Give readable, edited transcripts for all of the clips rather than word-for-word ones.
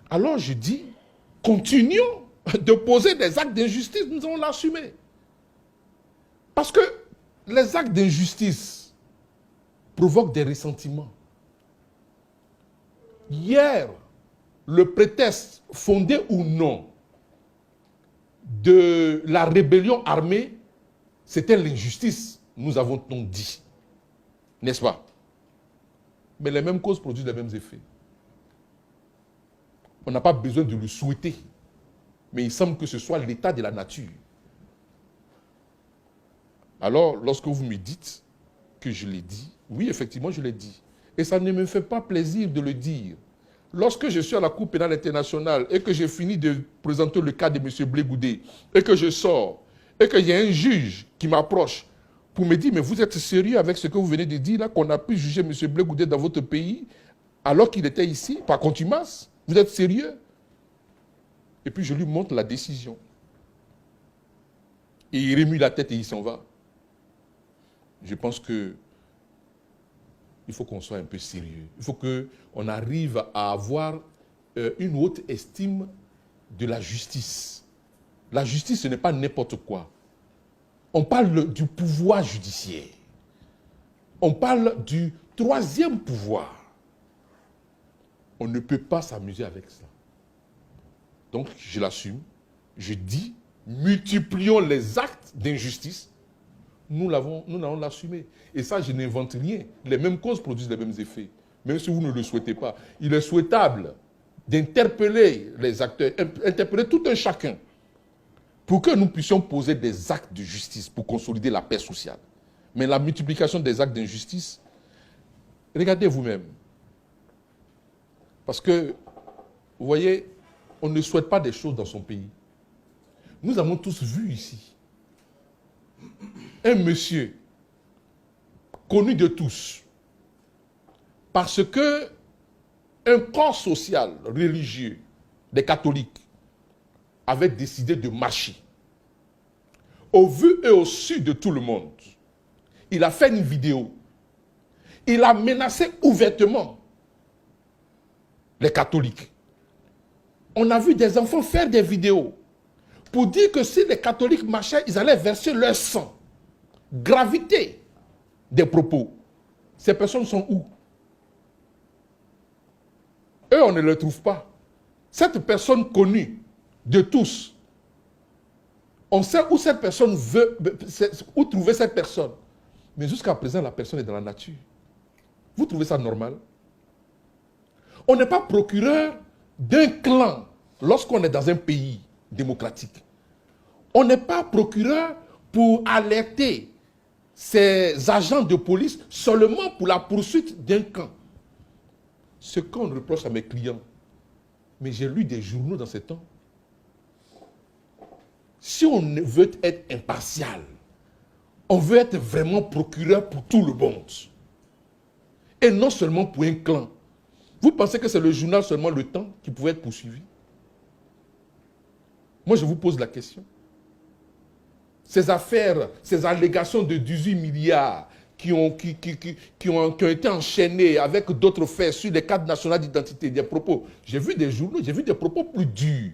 Alors je dis, continuons de poser des actes d'injustice, nous allons l'assumer. Parce que les actes d'injustice provoquent des ressentiments. Hier, le prétexte fondé ou non de la rébellion armée, c'était l'injustice, nous avons donc dit. N'est-ce pas? Mais les mêmes causes produisent les mêmes effets. On n'a pas besoin de le souhaiter. Mais il semble que ce soit l'état de la nature. Alors, lorsque vous me dites que je l'ai dit, oui, effectivement, je l'ai dit. Et ça ne me fait pas plaisir de le dire. Lorsque je suis à la Cour pénale internationale et que j'ai fini de présenter le cas de M. Blé Goudé et que je sors et qu'il y a un juge qui m'approche pour me dire, mais vous êtes sérieux avec ce que vous venez de dire là, qu'on a pu juger M. Blé Goudé dans votre pays alors qu'il était ici, par contumace? Vous êtes sérieux? Et puis je lui montre la décision. Et il remue la tête et il s'en va. Je pense que il faut qu'on soit un peu sérieux. Il faut qu'on arrive à avoir une haute estime de la justice. La justice, ce n'est pas n'importe quoi. On parle du pouvoir judiciaire. On parle du troisième pouvoir. On ne peut pas s'amuser avec ça. Donc, je l'assume. Je dis, multiplions les actes d'injustice. Nous allons l'assumer. Et ça, je n'invente rien. Les mêmes causes produisent les mêmes effets. Même si vous ne le souhaitez pas. Il est souhaitable d'interpeller les acteurs, interpeller tout un chacun, pour que nous puissions poser des actes de justice pour consolider la paix sociale. Mais la multiplication des actes d'injustice, regardez vous-même. Parce que, vous voyez, on ne souhaite pas des choses dans son pays. Nous avons tous vu ici un monsieur connu de tous parce que un corps social, religieux, des catholiques avait décidé de marcher. Au vu et au su de tout le monde, il a fait une vidéo. Il a menacé ouvertement les catholiques. On a vu des enfants faire des vidéos pour dire que si les catholiques marchaient, ils allaient verser leur sang. Gravité des propos. Ces personnes sont où? Eux, on ne les trouve pas. Cette personne connue de tous, on sait où cette personne veut, où trouver cette personne. Mais jusqu'à présent, la personne est dans la nature. Vous trouvez ça normal? On n'est pas procureur d'un clan lorsqu'on est dans un pays démocratique. On n'est pas procureur pour alerter ces agents de police seulement pour la poursuite d'un camp. Ce qu'on reproche à mes clients, mais j'ai lu des journaux dans ces temps. Si on veut être impartial, on veut être vraiment procureur pour tout le monde. Et non seulement pour un clan. Vous pensez que c'est le journal seulement Le Temps qui pouvait être poursuivi? Moi, je vous pose la question. Ces affaires, ces allégations de 18 milliards qui ont été enchaînées avec d'autres faits sur les cadres nationaux d'identité, des propos. J'ai vu des journaux, j'ai vu des propos plus durs.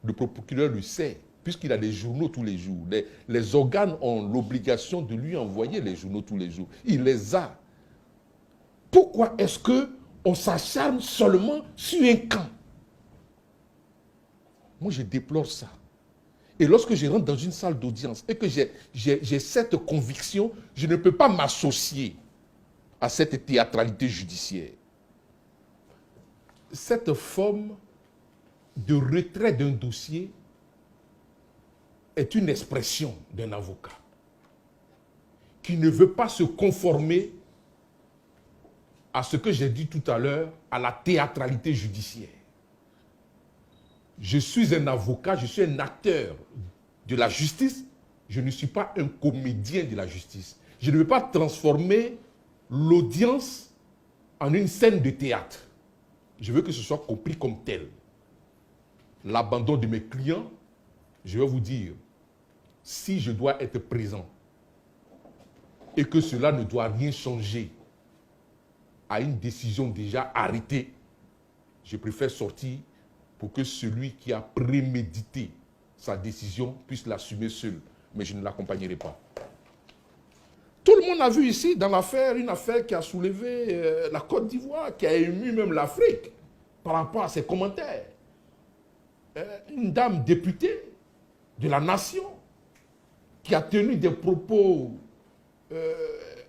Le procureur le sait, puisqu'il a des journaux tous les jours. Les organes ont l'obligation de lui envoyer les journaux tous les jours. Il les a. Pourquoi est-ce qu'on s'acharne seulement sur un camp? Moi, je déplore ça. Et lorsque je rentre dans une salle d'audience et que j'ai cette conviction, je ne peux pas m'associer à cette théâtralité judiciaire. Cette forme de retrait d'un dossier est une expression d'un avocat qui ne veut pas se conformer à ce que j'ai dit tout à l'heure, à la théâtralité judiciaire. Je suis un avocat, je suis un acteur de la justice, je ne suis pas un comédien de la justice. Je ne veux pas transformer l'audience en une scène de théâtre. Je veux que ce soit compris comme tel. L'abandon de mes clients, je vais vous dire, si je dois être présent et que cela ne doit rien changer à une décision déjà arrêtée, je préfère sortir pour que celui qui a prémédité sa décision puisse l'assumer seul. Mais je ne l'accompagnerai pas. Tout le monde a vu ici dans l'affaire, une affaire qui a soulevé la Côte d'Ivoire, qui a ému même l'Afrique par rapport à ses commentaires. Une dame députée de la nation qui a tenu des propos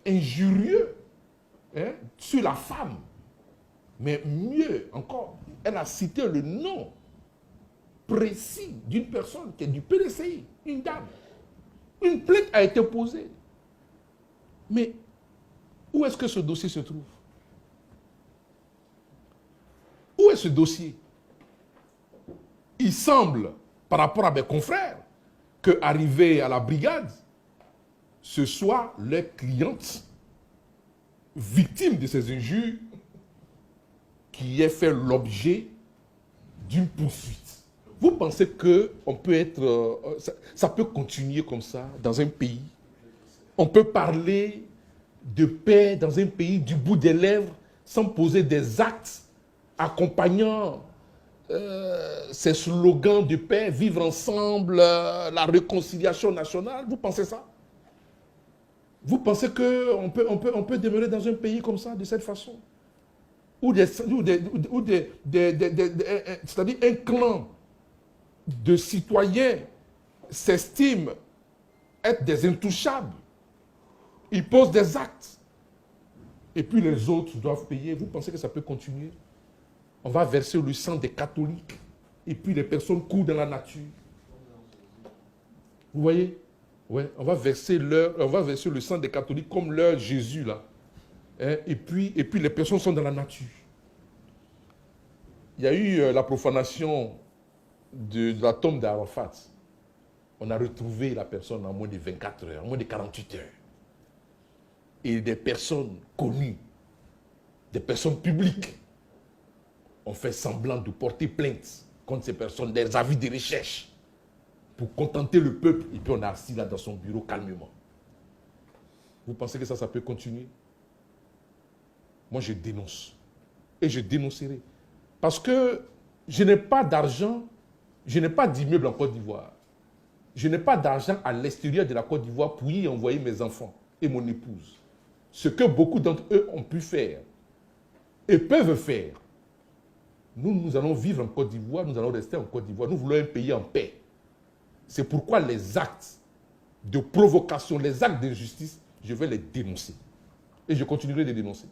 injurieux sur la femme. Mais mieux encore, elle a cité le nom précis d'une personne qui est du PDCI, une dame. Une plainte a été posée. Mais où est-ce que ce dossier se trouve? Où est ce dossier? Il semble, par rapport à mes confrères, qu'arrivé à la brigade, ce soit leur cliente victime de ces injures qui ait fait l'objet d'une poursuite. Vous pensez que on peut être, ça peut continuer comme ça dans un pays? On peut parler de paix dans un pays du bout des lèvres sans poser des actes accompagnant ces slogans de paix, vivre ensemble, la réconciliation nationale? Vous pensez ça? Vous pensez qu'on peut demeurer dans un pays comme ça, de cette façon? C'est-à-dire un clan de citoyens s'estiment être des intouchables. Ils posent des actes. Et puis les autres doivent payer. Vous pensez que ça peut continuer? On va verser le sang des catholiques. Et puis les personnes courent dans la nature. Vous voyez? Ouais, on va verser le sang des catholiques comme leur Jésus là. Et puis les personnes sont dans la nature. Il y a eu la profanation de la tombe d'Arafat. On a retrouvé la personne en moins de 24 heures, en moins de 48 heures. Et des personnes connues, des personnes publiques, ont fait semblant de porter plainte contre ces personnes, des avis de recherche, pour contenter le peuple. Et puis on a assis là dans son bureau calmement. Vous pensez que ça peut continuer? Moi, je dénonce. Et je dénoncerai. Parce que je n'ai pas d'argent, je n'ai pas d'immeuble en Côte d'Ivoire. Je n'ai pas d'argent à l'extérieur de la Côte d'Ivoire pour y envoyer mes enfants et mon épouse. Ce que beaucoup d'entre eux ont pu faire et peuvent faire. Nous allons vivre en Côte d'Ivoire, nous allons rester en Côte d'Ivoire. Nous voulons un pays en paix. C'est pourquoi les actes de provocation, les actes d'injustice, je vais les dénoncer. Et je continuerai de les dénoncer.